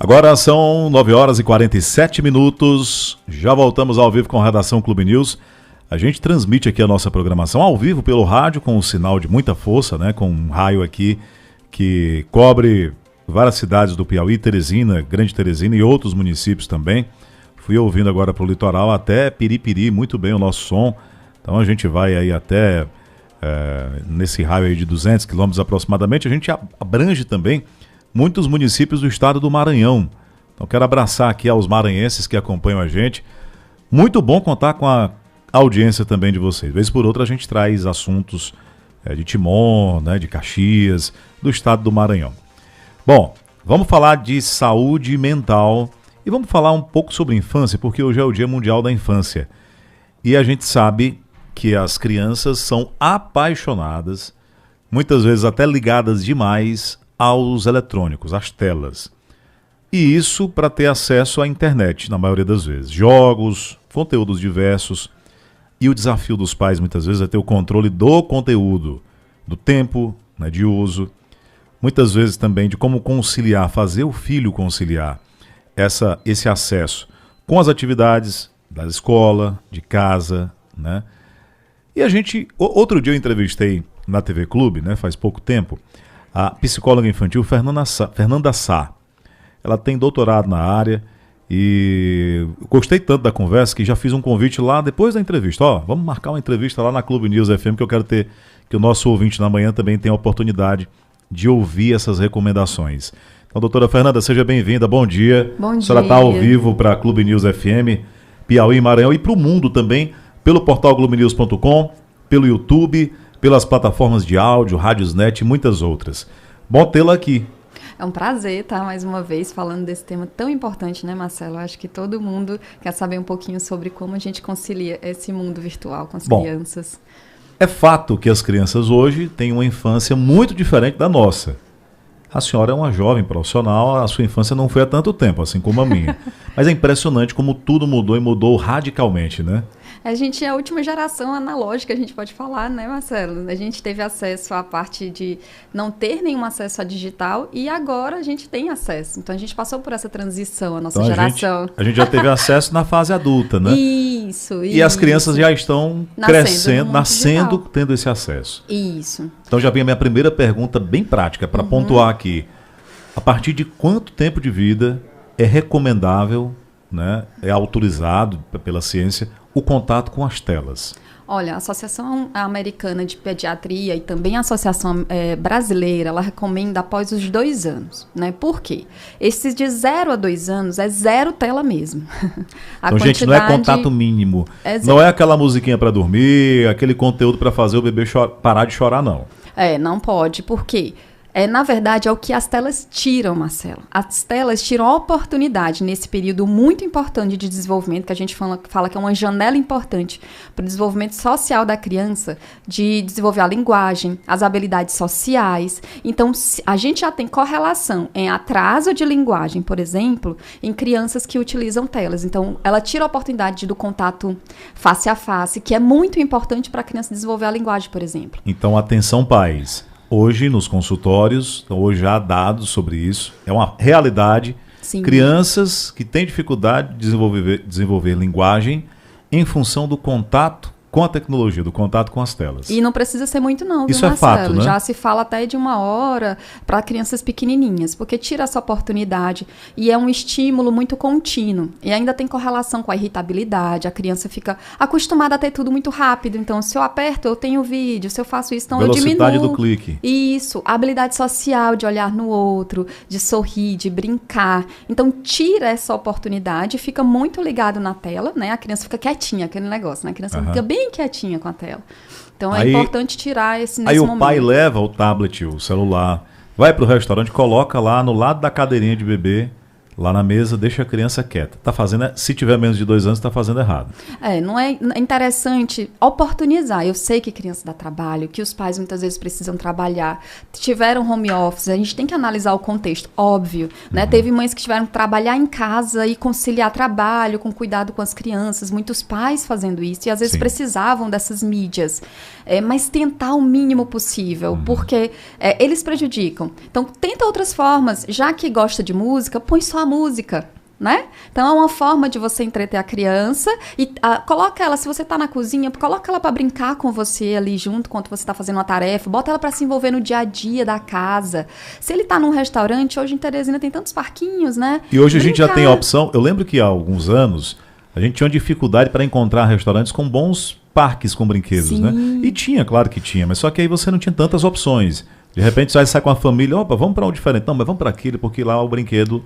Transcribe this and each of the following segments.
Agora são 9 horas e 47 minutos. Já voltamos ao vivo com a Redação Clube News. A gente transmite aqui a nossa programação ao vivo pelo rádio com um sinal de muita força, né? Com um raio aqui que cobre várias cidades do Piauí, Teresina, Grande Teresina e outros municípios também. Fui ouvindo agora para o litoral até Piripiri, muito bem o nosso som. Então a gente vai aí até nesse raio aí de 200 quilômetros aproximadamente. A gente abrange também muitos municípios do estado do Maranhão. Então quero abraçar aqui aos maranhenses que acompanham a gente. Muito bom contar com a audiência também de vocês. Vez por outra a gente traz assuntos de Timon, né, de Caxias, do estado do Maranhão. Bom, vamos falar de saúde mental e vamos falar um pouco sobre infância, porque hoje é o Dia Mundial da Infância. E a gente sabe que as crianças são apaixonadas, muitas vezes até ligadas demais aos eletrônicos, às telas. E isso para ter acesso à internet, na maioria das vezes. Jogos, conteúdos diversos. E o desafio dos pais, muitas vezes, é ter o controle do conteúdo, do tempo, né, de uso. Muitas vezes também de como conciliar, fazer o filho conciliar esse acesso com as atividades da escola, de casa, né? E a gente, outro dia eu entrevistei na TV Clube, né, faz pouco tempo, a psicóloga infantil Fernanda Sá. Ela tem doutorado na área e gostei tanto da conversa que já fiz um convite lá depois da entrevista. Vamos marcar uma entrevista lá na Clube News FM, que eu quero que o nosso ouvinte na manhã também tenha a oportunidade de ouvir essas recomendações. Então, doutora Fernanda, seja bem-vinda, bom dia. Bom dia. A senhora está ao vivo para a Clube News FM, Piauí e Maranhão e para o mundo também, pelo portal globonews.com, pelo YouTube, pelas plataformas de áudio, Rádiosnet e muitas outras. Bom tê-la aqui. É um prazer estar mais uma vez falando desse tema tão importante, né, Marcelo? Eu acho que todo mundo quer saber um pouquinho sobre como a gente concilia esse mundo virtual com as crianças. É fato que as crianças hoje têm uma infância muito diferente da nossa. A senhora é uma jovem profissional, a sua infância não foi há tanto tempo, assim como a minha. Mas é impressionante como tudo mudou e mudou radicalmente, né? A gente é a última geração analógica, a gente pode falar, né, Marcelo? A gente teve acesso à parte de não ter nenhum acesso a digital e agora a gente tem acesso. Então a gente passou por essa transição, a nossa geração. A gente já teve acesso na fase adulta, né? Isso. E as crianças já estão crescendo, nascendo, tendo esse acesso. Isso. Então já vem a minha primeira pergunta bem prática, para pontuar aqui. A partir de quanto tempo de vida é recomendável, né, é autorizado pela ciência, o contato com as telas? Olha, a Associação Americana de Pediatria e também a Associação Brasileira, ela recomenda após os 2 anos, né? Por quê? Esses de 0 a 2 anos é zero tela mesmo. Então, gente, não é contato mínimo. Não é aquela musiquinha para dormir, aquele conteúdo para fazer o bebê parar de chorar, não. Não pode. Por quê? Na verdade, é o que as telas tiram, Marcelo. As telas tiram a oportunidade nesse período muito importante de desenvolvimento, que a gente fala que é uma janela importante para o desenvolvimento social da criança, de desenvolver a linguagem, as habilidades sociais. Então, a gente já tem correlação em atraso de linguagem, por exemplo, em crianças que utilizam telas. Então, ela tira a oportunidade do contato face a face, que é muito importante para a criança desenvolver a linguagem, por exemplo. Então, atenção, pais. Hoje, nos consultórios, hoje já há dados sobre isso, é uma realidade. Sim. Crianças que têm dificuldade de desenvolver linguagem em função do contato com a tecnologia, do contato com as telas. E não precisa ser muito não, viu, isso Marcelo? É fato, né? Já se fala até de 1 hora para crianças pequenininhas, porque tira essa oportunidade e é um estímulo muito contínuo. E ainda tem correlação com a irritabilidade, a criança fica acostumada a ter tudo muito rápido. Então, se eu aperto, eu tenho vídeo, se eu faço isso, então velocidade eu diminuo. Do clique. Isso, a habilidade social de olhar no outro, de sorrir, de brincar. Então, tira essa oportunidade, fica muito ligado na tela, né? A criança fica quietinha, aquele negócio, né? A criança fica bem quietinha com a tela. Então é importante tirar esse nesse momento. Aí o pai leva o tablet, o celular, vai pro restaurante, coloca lá no lado da cadeirinha de bebê, lá na mesa, deixa a criança quieta. Tá fazendo, se tiver menos de 2 anos, tá fazendo errado. Não é interessante oportunizar. Eu sei que criança dá trabalho, que os pais muitas vezes precisam trabalhar, tiveram home office, a gente tem que analisar o contexto, óbvio, né? Teve mães que tiveram que trabalhar em casa e conciliar trabalho com cuidado com as crianças, muitos pais fazendo isso, e às vezes precisavam dessas mídias, mas tentar o mínimo possível, porque eles prejudicam. Então, tenta outras formas, já que gosta de música, põe só a música. Né? Então é uma forma de você entreter a criança e coloca ela, se você tá na cozinha, coloca ela para brincar com você ali junto quando você tá fazendo uma tarefa, bota ela para se envolver no dia a dia da casa. Se ele tá num restaurante, hoje em Teresina tem tantos parquinhos, né? E hoje a gente já tem a opção, eu lembro que há alguns anos a gente tinha uma dificuldade para encontrar restaurantes com bons parques com brinquedos, Sim. né? E tinha, claro que tinha, mas só que aí você não tinha tantas opções. De repente você vai sair com a família, opa, vamos para um diferente, não, mas vamos para aquele, porque lá o brinquedo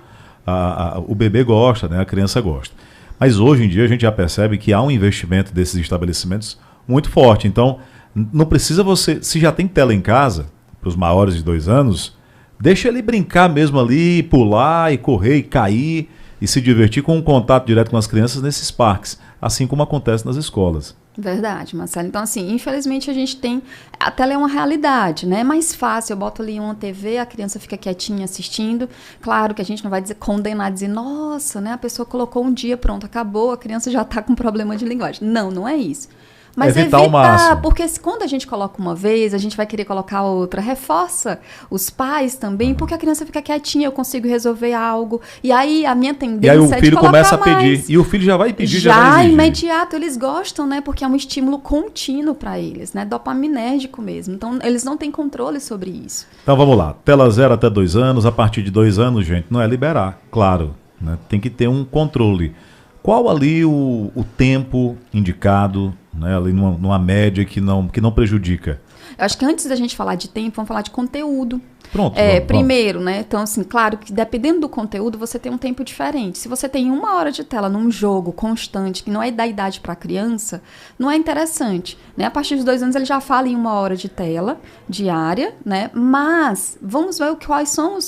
o bebê gosta, né? A criança gosta. Mas hoje em dia a gente já percebe que há um investimento desses estabelecimentos muito forte. Então, não precisa você, se já tem tela em casa, para os maiores de 2 anos, deixa ele brincar mesmo ali, pular e correr e cair e se divertir com um contato direto com as crianças nesses parques, assim como acontece nas escolas. Verdade, Marcelo. Então, assim, infelizmente a gente tem... A tela é uma realidade, né? É mais fácil, eu boto ali uma TV, a criança fica quietinha assistindo. Claro que a gente não vai condenar, dizer, nossa, né? A pessoa colocou um dia, pronto, acabou, a criança já tá com problema de linguagem. Não, não é isso. Mas evitar o máximo. Porque quando a gente coloca uma vez, a gente vai querer colocar outra. Reforça os pais também, porque a criança fica quietinha, eu consigo resolver algo. E aí a minha tendência e aí o é de filho colocar começa a mais. pedir. E o filho já vai pedir, já Já vai exigir. imediato, eles gostam, né? Porque é um estímulo contínuo para eles, né? Dopaminérgico mesmo. Então, eles não têm controle sobre isso. Então vamos lá. Tela 0 até 2 anos. A partir de 2 anos, gente, não é liberar, claro. Né? Tem que ter um controle. Qual ali o tempo indicado, né, ali numa média que não prejudica? Eu acho que antes da gente falar de tempo, vamos falar de conteúdo. Pronto. Primeiro, né? Então, assim, claro que dependendo do conteúdo, você tem um tempo diferente. Se você tem 1 hora de tela num jogo constante, que não é da idade para criança, não é interessante. Né? A partir dos 2 anos, ele já fala em 1 hora de tela diária, né? Mas vamos ver quais são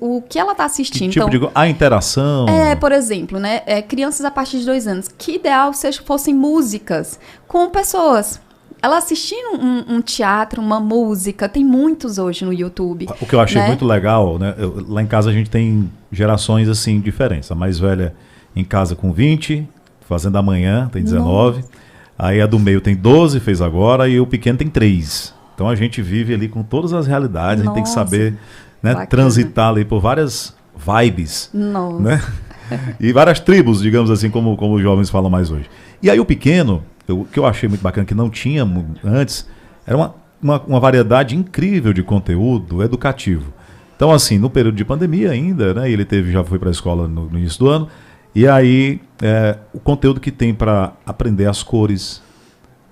o que ela está assistindo. Que tipo a interação? Por exemplo, né? Crianças a partir de 2 anos. Que ideal fossem músicas com pessoas. Ela assistindo um teatro, uma música, tem muitos hoje no YouTube. O que eu achei né? muito legal, né? Lá em casa a gente tem gerações assim diferentes. A mais velha em casa com 20, fazendo amanhã, tem 19. Nossa. Aí a do meio tem 12, fez agora, e o pequeno tem 3. Então a gente vive ali com todas as realidades, a gente tem que saber, né, transitar ali por várias vibes. Nossa. Né? E várias tribos, digamos assim, como os jovens falam mais hoje. E aí o pequeno, o que eu achei muito bacana, que não tinha antes, era uma variedade incrível de conteúdo educativo. Então, assim, no período de pandemia ainda, né, ele já foi para a escola no início do ano, e aí o conteúdo que tem para aprender as cores,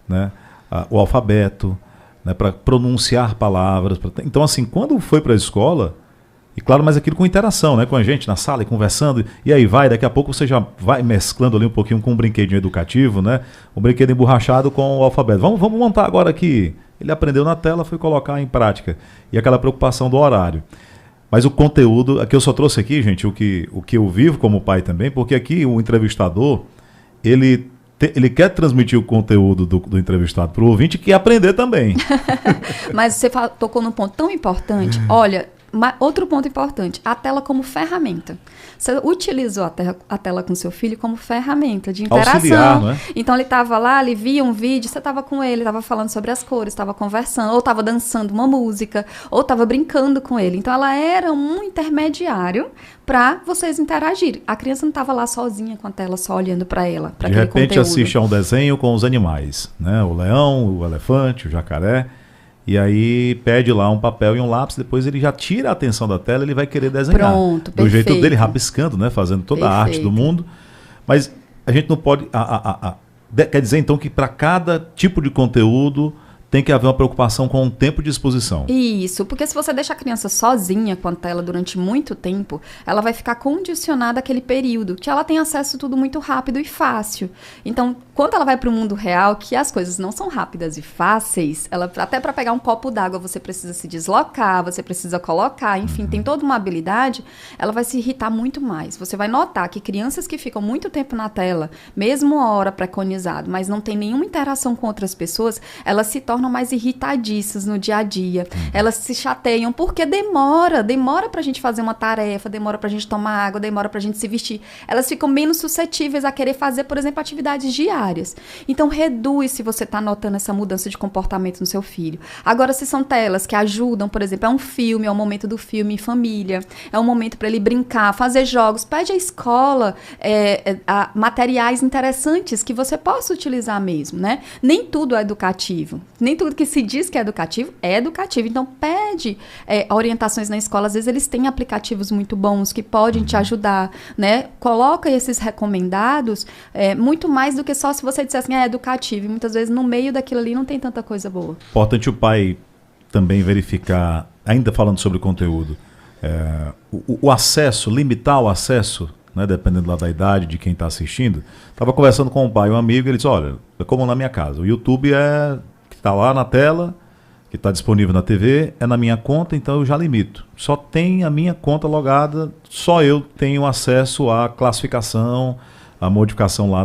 né, o alfabeto, né, para pronunciar palavras. Então, assim, quando foi para a escola, e claro, mas aquilo com interação, né, com a gente na sala e conversando, e aí daqui a pouco você já vai mesclando ali um pouquinho com um brinquedinho educativo, né, um brinquedo emborrachado com o alfabeto. Vamos montar agora aqui. Ele aprendeu na tela, foi colocar em prática. E aquela preocupação do horário. Mas o conteúdo, aqui eu só trouxe aqui, gente, o que eu vivo como pai também, porque aqui o entrevistador, ele quer transmitir o conteúdo do entrevistado para o ouvinte, que quer aprender também. Mas você tocou num ponto tão importante. Olha, outro ponto importante, a tela como ferramenta. Você utilizou a tela com seu filho como ferramenta de interação. Auxiliar, não é? Então ele estava lá, ele via um vídeo, você estava com ele, estava falando sobre as cores, estava conversando, ou estava dançando uma música, ou estava brincando com ele. Então ela era um intermediário para vocês interagirem. A criança não estava lá sozinha com a tela, só olhando para ela, para aquele conteúdo. De repente assiste a um desenho com os animais, né? O leão, o elefante, o jacaré. E aí pede lá um papel e um lápis, depois ele já tira a atenção da tela, ele vai querer desenhar. Pronto, do jeito dele, rabiscando, né? Fazendo toda a arte do mundo. Mas a gente não pode... quer dizer, então, que para cada tipo de conteúdo tem que haver uma preocupação com o tempo de exposição. Isso, porque se você deixa a criança sozinha com a tela durante muito tempo, ela vai ficar condicionada àquele período, que ela tem acesso a tudo muito rápido e fácil. Então, quando ela vai para o mundo real, que as coisas não são rápidas e fáceis, até para pegar um copo d'água você precisa se deslocar, você precisa colocar, enfim, tem toda uma habilidade, ela vai se irritar muito mais. Você vai notar que crianças que ficam muito tempo na tela, mesmo a hora preconizada, mas não tem nenhuma interação com outras pessoas, elas se tornam tornam mais irritadiças no dia a dia. Elas se chateiam porque demora pra gente fazer uma tarefa, demora pra gente tomar água, demora pra gente se vestir. Elas ficam menos suscetíveis a querer fazer, por exemplo, atividades diárias. Então, reduz se você está notando essa mudança de comportamento no seu filho. Agora, se são telas que ajudam, por exemplo, é um filme, é o momento do filme em família, é um momento para ele brincar, fazer jogos, pede à escola materiais interessantes que você possa utilizar mesmo, né? Nem tudo é educativo, nem tudo que se diz que é educativo, então pede orientações na escola, às vezes eles têm aplicativos muito bons que podem te ajudar, né? Coloca esses recomendados, muito mais do que só se você dissesse assim, é educativo, e muitas vezes no meio daquilo ali não tem tanta coisa boa. Importante o pai também verificar, ainda falando sobre o conteúdo, o acesso, limitar o acesso, né, dependendo lá da idade de quem está assistindo. Estava conversando com um pai, um amigo, ele disse, olha, é como na minha casa, o YouTube que está lá na tela, que está disponível na TV, é na minha conta, então eu já limito. Só tem a minha conta logada, só eu tenho acesso à classificação, à modificação lá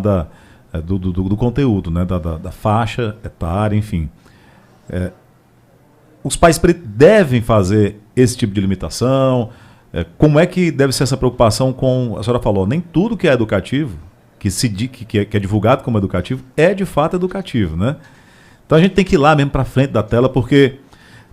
do conteúdo, né, da faixa etária, enfim. Os pais devem fazer esse tipo de limitação. Como é que deve ser essa preocupação com... A senhora falou, nem tudo que é educativo, que é divulgado como educativo, é de fato educativo, né? Então a gente tem que ir lá mesmo para frente da tela, porque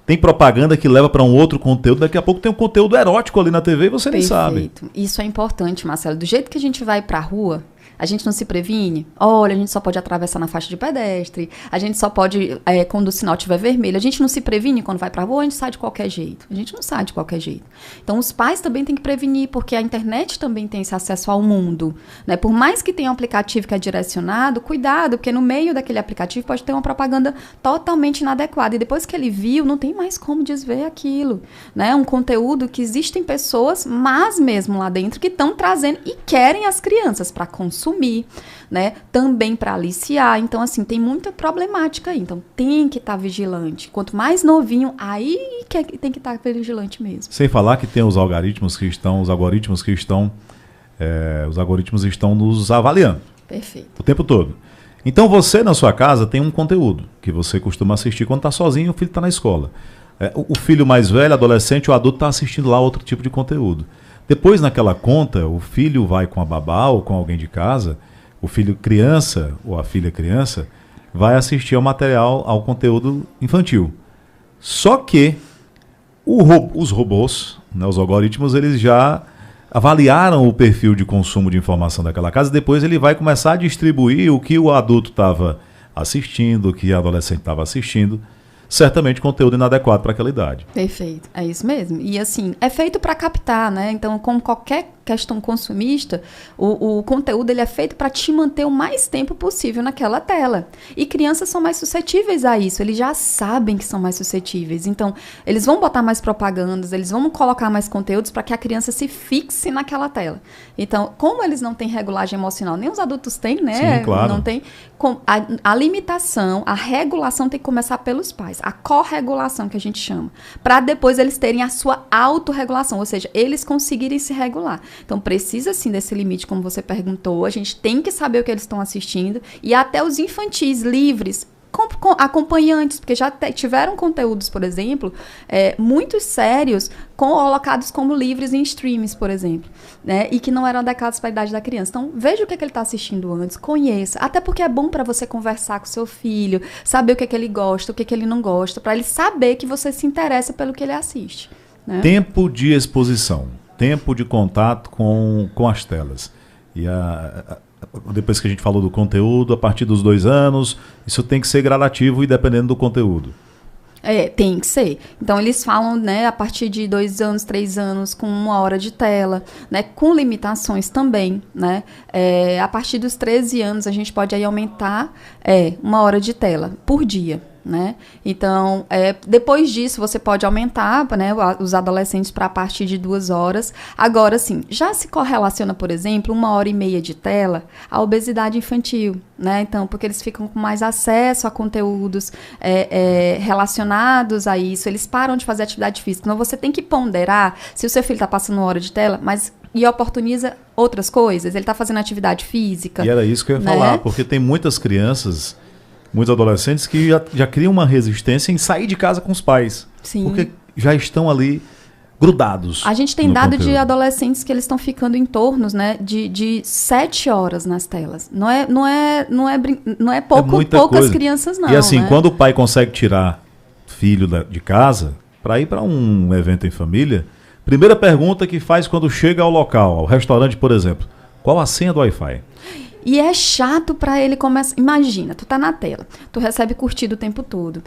tem propaganda que leva para um outro conteúdo, daqui a pouco tem um conteúdo erótico ali na TV e você nem sabe. Isso é importante, Marcelo. Do jeito que a gente vai para a rua, a gente não se previne. Olha, a gente só pode atravessar na faixa de pedestre, a gente só pode, quando o sinal estiver vermelho, a gente não se previne quando vai pra rua, a gente sai de qualquer jeito. A gente não sai de qualquer jeito. Então, os pais também têm que prevenir, porque a internet também tem esse acesso ao mundo, né? Por mais que tenha um aplicativo que é direcionado, cuidado, porque no meio daquele aplicativo pode ter uma propaganda totalmente inadequada. E depois que ele viu, não tem mais como desver aquilo, né? Um conteúdo que existem pessoas, mas mesmo lá dentro, que estão trazendo e querem as crianças para consumir, né? Também para aliciar. Então, assim, tem muita problemática aí. Então, tem que estar vigilante. Quanto mais novinho, aí que tem que estar vigilante mesmo. Sem falar que tem os algoritmos que estão nos avaliando. Perfeito. O tempo todo. Então, você na sua casa tem um conteúdo que você costuma assistir quando está sozinho, o filho está na escola. O filho mais velho, adolescente, o adulto está assistindo lá outro tipo de conteúdo. Depois, naquela conta, o filho vai com a babá ou com alguém de casa, o filho criança ou a filha criança vai assistir ao conteúdo infantil. Só que os robôs, né, os algoritmos, eles já avaliaram o perfil de consumo de informação daquela casa, depois ele vai começar a distribuir o que o adulto estava assistindo, o que o adolescente estava assistindo. Certamente conteúdo inadequado para aquela idade. Perfeito, é isso mesmo. E assim, é feito para captar, né? Então, como qualquer questão consumista, o conteúdo ele é feito para te manter o mais tempo possível naquela tela. E crianças são mais suscetíveis a isso, eles já sabem que são mais suscetíveis. Então, eles vão botar mais propagandas, eles vão colocar mais conteúdos para que a criança se fixe naquela tela. Então, como eles não têm regulagem emocional, nem os adultos têm, né? Sim, claro. Não tem. A limitação, a regulação tem que começar pelos pais. A corregulação, que a gente chama. Para depois eles terem a sua autorregulação, ou seja, eles conseguirem se regular. Então, precisa sim desse limite, como você perguntou. A gente tem que saber o que eles estão assistindo. E até os infantis livres, com acompanhantes, porque já tiveram conteúdos, por exemplo, muito sérios, colocados como livres em streams, por exemplo, né? E que não eram adequados para a idade da criança. Então, veja o que ele está assistindo antes, conheça, até porque é bom para você conversar com seu filho, saber o que ele gosta, o que ele não gosta, para ele saber que você se interessa pelo que ele assiste, né? Tempo de exposição, tempo de contato com as telas. E depois que a gente falou do conteúdo, a partir dos 2 anos, isso tem que ser gradativo e dependendo do conteúdo. Tem que ser. Então, eles falam, né, a partir de 2 anos, 3 anos, com 1 hora de tela, né, com limitações também, né. A partir dos 13 anos, a gente pode aí aumentar 1 hora de tela por dia, né? Então, depois disso, você pode aumentar, né, os adolescentes para a partir de 2 horas. Agora, sim, já se correlaciona, por exemplo, 1h30 de tela à obesidade infantil, né? Então, porque eles ficam com mais acesso a conteúdos relacionados a isso, eles param de fazer atividade física. Então, você tem que ponderar se o seu filho está passando 1 hora de tela, e oportuniza outras coisas. Ele está fazendo atividade física. E era isso que eu ia falar, porque tem muitas crianças muitos adolescentes que já criam uma resistência em sair de casa com os pais. Sim. Porque já estão ali grudados. A gente tem dado de adolescentes que eles estão ficando em torno, né, de 7 horas nas telas. Não é poucas crianças, não. E assim, né? quando o pai consegue tirar filho de casa para ir para um evento em família, primeira pergunta que faz quando chega ao local, ao restaurante, por exemplo, qual a senha do Wi-Fi? E é chato pra ele começar. Imagina, tu tá na tela, tu recebe curtido o tempo todo,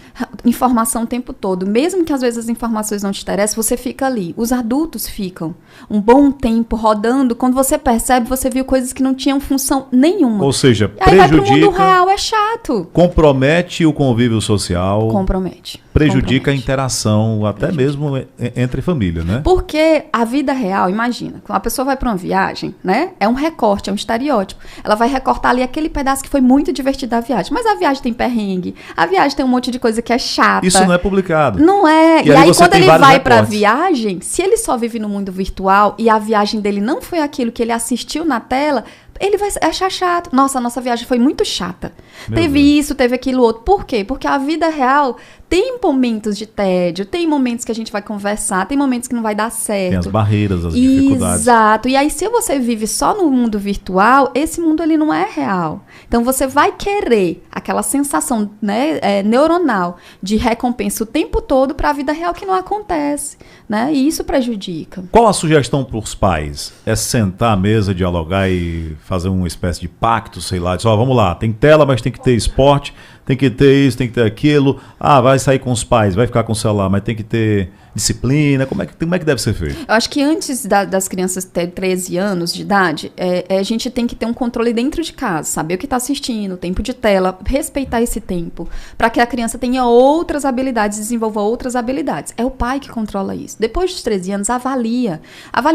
informação o tempo todo. Mesmo que às vezes as informações não te interessem, você fica ali. Os adultos ficam um bom tempo rodando. Quando você percebe, você viu coisas que não tinham função nenhuma. Ou seja, aí vai pro mundo real, é chato. Compromete o convívio social. Compromete. Prejudica a interação, até mesmo entre família, né? Porque a vida real, imagina, quando a pessoa vai para uma viagem, né? É um recorte, é um estereótipo. Ela vai recortar ali aquele pedaço que foi muito divertido da viagem. Mas a viagem tem perrengue, a viagem tem um monte de coisa que é chata. Isso não é publicado. Não é. E aí quando ele vai para a viagem, se ele só vive no mundo virtual e a viagem dele não foi aquilo que ele assistiu na tela, ele vai achar chato. Nossa, a nossa viagem foi muito chata. Teve isso, teve aquilo outro. Por quê? Porque a vida real tem momentos de tédio, tem momentos que a gente vai conversar, tem momentos que não vai dar certo. Tem as barreiras, as dificuldades. Exato. E aí, se você vive só no mundo virtual, esse mundo ele não é real. Então, você vai querer aquela sensação, né, neuronal de recompensa o tempo todo para a vida real que não acontece, né? E isso prejudica. Qual a sugestão para os pais? É sentar à mesa, dialogar e fazer uma espécie de pacto, sei lá, dizer, vamos lá, tem tela, mas tem que ter esporte, tem que ter isso, tem que ter aquilo. Ah, vai sair com os pais, vai ficar com o celular, mas tem que ter disciplina. Como é que deve ser feito? Eu acho que antes das crianças terem 13 anos de idade, a gente tem que ter um controle dentro de casa, saber o que está assistindo, tempo de tela, respeitar esse tempo, para que a criança tenha outras habilidades, desenvolva outras habilidades. É o pai que controla isso. Depois dos 13 anos, avalia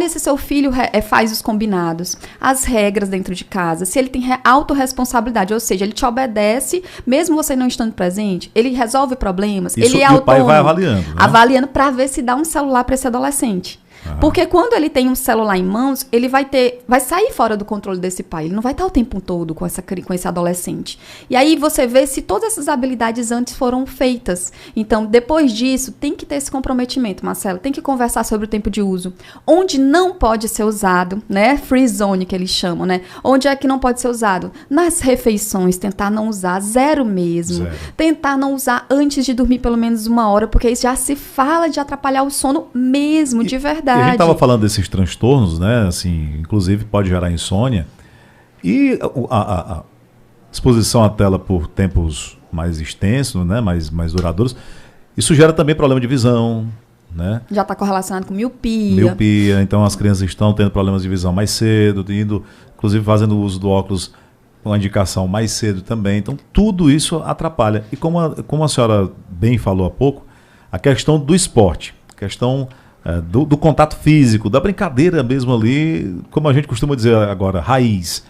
se seu filho faz os combinados, as regras dentro de casa, se ele tem autorresponsabilidade, ou seja, ele te obedece, mesmo você não estando presente, ele resolve problemas, isso, ele é autônomo. O pai vai avaliando, né? Avaliando para ver se dá um celular para esse adolescente. Porque quando ele tem um celular em mãos, ele vai sair fora do controle desse pai. Ele não vai estar o tempo todo com esse adolescente. E aí você vê se todas essas habilidades antes foram feitas. Então, depois disso, tem que ter esse comprometimento, Marcelo. Tem que conversar sobre o tempo de uso. Onde não pode ser usado, né? Free zone, que eles chamam, né? Onde é que não pode ser usado? Nas refeições, tentar não usar, zero mesmo. Tentar não usar antes de dormir pelo menos 1 hora, porque aí já se fala de atrapalhar o sono mesmo, de verdade. E a gente estava falando desses transtornos, né? Assim, inclusive pode gerar insônia. E a exposição à tela por tempos mais extensos, né? mais duradouros, isso gera também problema de visão, né? Já está correlacionado com miopia. Miopia, então as crianças estão tendo problemas de visão mais cedo, inclusive fazendo uso do óculos com a indicação mais cedo também. Então tudo isso atrapalha. E como a senhora bem falou há pouco, a questão do esporte, a questão do contato físico, da brincadeira mesmo ali, como a gente costuma dizer agora, raiz.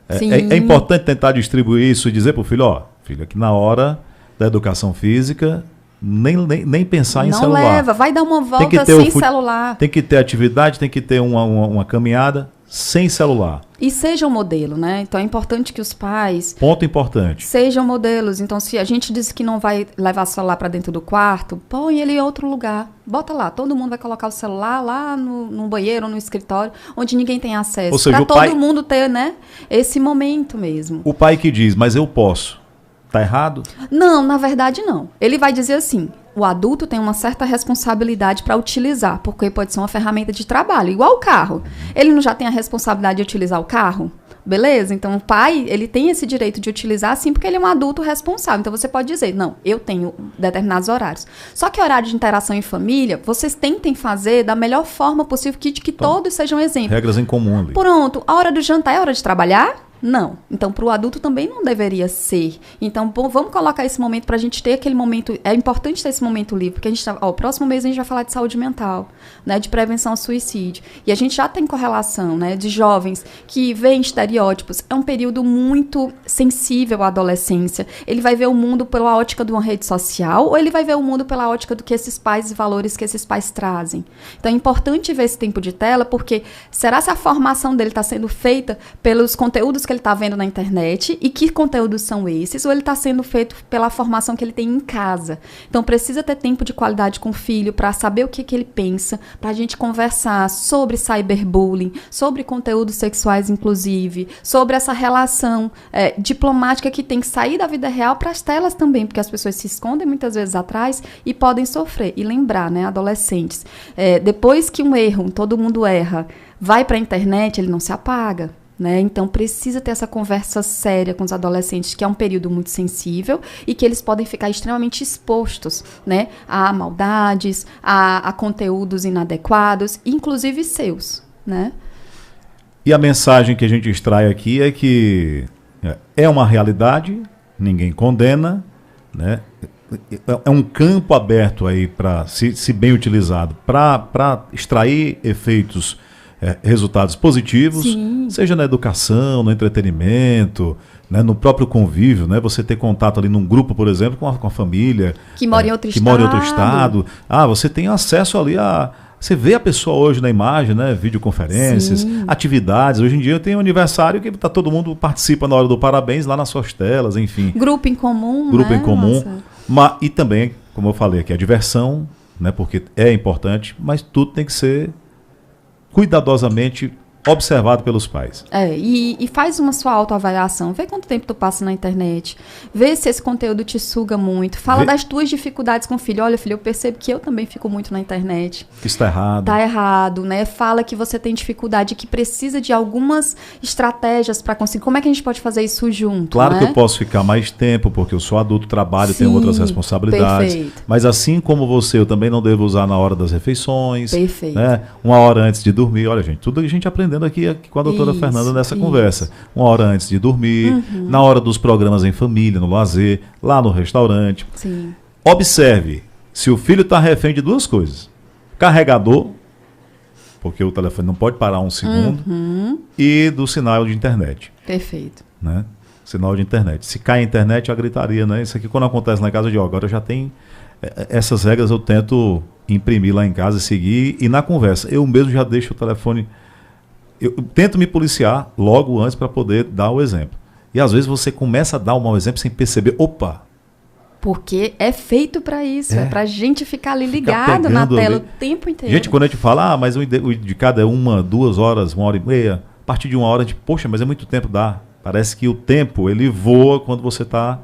É importante tentar distribuir isso e dizer para o filho, filho, aqui na hora da educação física, nem pensar em celular. Não leva, vai dar uma volta sem celular. Tem que ter atividade, tem que ter uma caminhada sem celular. E sejam modelo, né? Então é importante que os pais... Ponto importante. Sejam modelos. Então se a gente diz que não vai levar o celular para dentro do quarto, põe ele em outro lugar. Bota lá. Todo mundo vai colocar o celular lá no banheiro ou no escritório, onde ninguém tem acesso. Para todo mundo ter, né? Esse momento mesmo. O pai que diz, mas eu posso. Tá errado? Não, na verdade não. Ele vai dizer assim, o adulto tem uma certa responsabilidade para utilizar, porque pode ser uma ferramenta de trabalho, igual o carro. Ele não já tem a responsabilidade de utilizar o carro? Beleza? Então o pai, ele tem esse direito de utilizar sim, porque ele é um adulto responsável. Então você pode dizer, não, eu tenho determinados horários. Só que horário de interação em família, vocês tentem fazer da melhor forma possível que todos sejam exemplos. Regras em comum ali. Pronto, a hora do jantar é hora de trabalhar? Não. Então, para o adulto também não deveria ser. Então, vamos colocar esse momento para a gente ter aquele momento. É importante ter esse momento livre, porque a gente o próximo mês a gente vai falar de saúde mental, né, de prevenção ao suicídio. E a gente já tem correlação, né, de jovens que veem estereótipos. É um período muito sensível à adolescência. Ele vai ver o mundo pela ótica de uma rede social ou ele vai ver o mundo pela ótica do que esses pais e valores que esses pais trazem. Então, é importante ver esse tempo de tela, porque será se a formação dele está sendo feita pelos conteúdos que ele está vendo na internet e que conteúdos são esses, ou ele está sendo feito pela formação que ele tem em casa. Então, precisa ter tempo de qualidade com o filho para saber o que ele pensa, para a gente conversar sobre cyberbullying, sobre conteúdos sexuais, inclusive, sobre essa relação diplomática que tem que sair da vida real para as telas também, porque as pessoas se escondem muitas vezes atrás e podem sofrer. E lembrar, né, adolescentes, depois que um erro, todo mundo erra, vai para a internet, ele não se apaga. Né? Então, precisa ter essa conversa séria com os adolescentes, que é um período muito sensível e que eles podem ficar extremamente expostos, né, a maldades, a conteúdos inadequados, inclusive seus. Né? E a mensagem que a gente extrai aqui é que é uma realidade, ninguém condena, né? É um campo aberto aí, para, se bem utilizado, para extrair efeitos, resultados positivos, sim, seja na educação, no entretenimento, né, no próprio convívio, né, você ter contato ali num grupo, por exemplo, com a família que mora em outro estado. Você tem acesso ali a... Você vê a pessoa hoje na imagem, né, videoconferências, sim, atividades. Hoje em dia tem um aniversário que todo mundo participa na hora do parabéns lá nas suas telas, enfim. Grupo em comum, Grupo né? em comum. E também, como eu falei aqui, a diversão, né, porque é importante, mas tudo tem que ser cuidadosamente observado pelos pais. E faz uma sua autoavaliação, vê quanto tempo tu passa na internet, vê se esse conteúdo te suga muito, fala das tuas dificuldades com o filho. Olha, filho, eu percebo que eu também fico muito na internet. Isso está errado. Tá errado, né? Fala que você tem dificuldade, que precisa de algumas estratégias para conseguir. Como é que a gente pode fazer isso junto? Claro, né? que eu posso ficar mais tempo, porque eu sou adulto, trabalho, sim, tenho outras responsabilidades. Perfeito. Mas assim como você, eu também não devo usar na hora das refeições. Perfeito. Né? Uma hora antes de dormir. Olha, gente, tudo a gente aprendendo aqui com a doutora Fernanda nessa conversa. Uma hora antes de dormir, na hora dos programas em família, no lazer, lá no restaurante. Sim. Observe se o filho está refém de duas coisas. Carregador, porque o telefone não pode parar um segundo, e do sinal de internet. Perfeito. Né? Sinal de internet. Se cai a internet, a gritaria, né? Isso aqui quando acontece lá em casa, eu digo, agora já tem... Essas regras eu tento imprimir lá em casa, seguir, e na conversa. Eu mesmo já deixo o telefone... Eu tento me policiar logo antes para poder dar o exemplo. E às vezes você começa a dar um mau exemplo sem perceber. Opa! Porque é feito para isso, é para a gente ficar ali ligado na tela ali o tempo inteiro. Gente, quando a gente fala, mas o indicado é 1, 2 horas, 1h30, a partir de 1 hora, poxa, mas é muito tempo, dá. Parece que o tempo, ele voa quando você está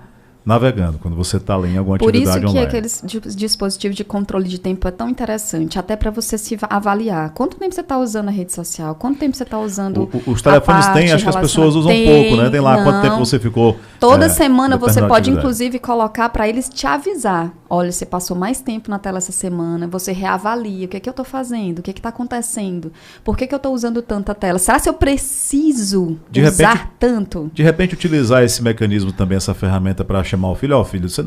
navegando, quando você está ali em alguma atividade online. Por isso que aqueles dispositivos de controle de tempo é tão interessante, até para você se avaliar. Quanto tempo você está usando a rede social? Quanto tempo você está usando os telefones têm, acho que as pessoas usam pouco, né? Tem lá quanto tempo você ficou... Toda semana você pode, inclusive, colocar para eles te avisar. Olha, você passou mais tempo na tela essa semana, você reavalia. O que é que eu estou fazendo? O que é que está acontecendo? Por que eu estou usando tanta tela? Será que eu preciso usar tanto? De repente, utilizar esse mecanismo também, essa ferramenta para chamar o filho. Ó, filho, você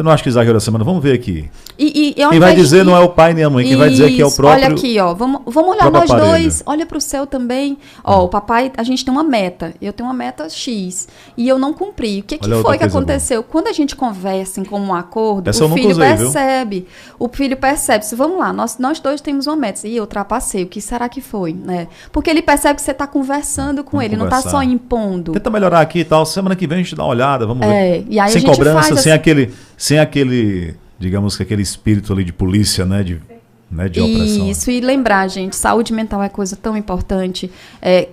não acha que exagerou a semana? Vamos ver aqui. Quem vai dizer não é o pai nem a mãe, quem vai dizer que é o próprio... Olha aqui, ó, vamos olhar nós dois, olha para o céu também. Ó, o papai, a gente tem uma meta, eu tenho uma meta X, e eu não cumpri. O que foi que aconteceu? Quando a gente conversa em comum acordo, o filho percebe. O filho percebe, vamos lá, nós dois temos uma meta, e eu ultrapassei, o que será que foi? Né? Porque ele percebe que você está conversando com ele, não está só impondo. Tenta melhorar aqui e tal, semana que vem a gente dá uma olhada, vamos ver. E aí sem cobrança, sem aquele, digamos que aquele espírito ali de polícia, né, de opressão. Isso, e lembrar, gente, saúde mental é coisa tão importante.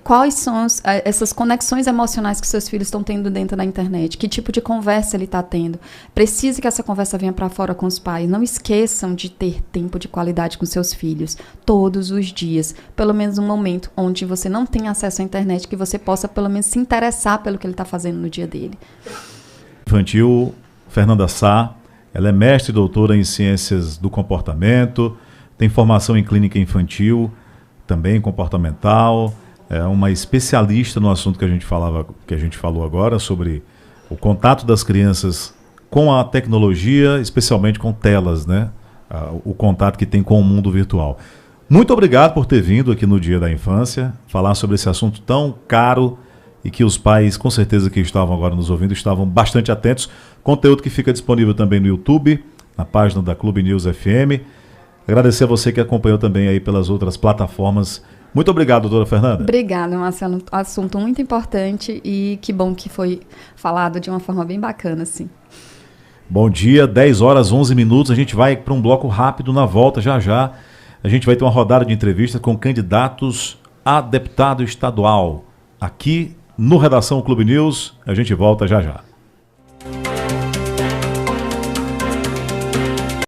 Quais são essas conexões emocionais que seus filhos estão tendo dentro da internet? Que tipo de conversa ele está tendo? Precisa que essa conversa venha para fora com os pais. Não esqueçam de ter tempo de qualidade com seus filhos, todos os dias. Pelo menos um momento onde você não tem acesso à internet, que você possa pelo menos se interessar pelo que ele está fazendo no dia dele. Infantil, Fernanda Sá, ela é mestre e doutora em ciências do comportamento, tem formação em clínica infantil, também comportamental, é uma especialista no assunto que a gente falou agora, sobre o contato das crianças com a tecnologia, especialmente com telas, né? O contato que tem com o mundo virtual. Muito obrigado por ter vindo aqui no Dia da Infância, falar sobre esse assunto tão caro e que os pais, com certeza que estavam agora nos ouvindo, estavam bastante atentos. Conteúdo que fica disponível também no YouTube, na página da Clube News FM. Agradecer a você que acompanhou também aí pelas outras plataformas Muito obrigado, doutora Fernanda. Obrigada, Marcelo. Assunto muito importante e que bom que foi falado de uma forma bem bacana, assim. Bom dia, 10 horas 11 minutos. A gente vai para um bloco rápido na volta já já. A gente vai ter uma rodada de entrevistas com candidatos a deputado estadual. Aqui no Redação Clube News, a gente volta já já.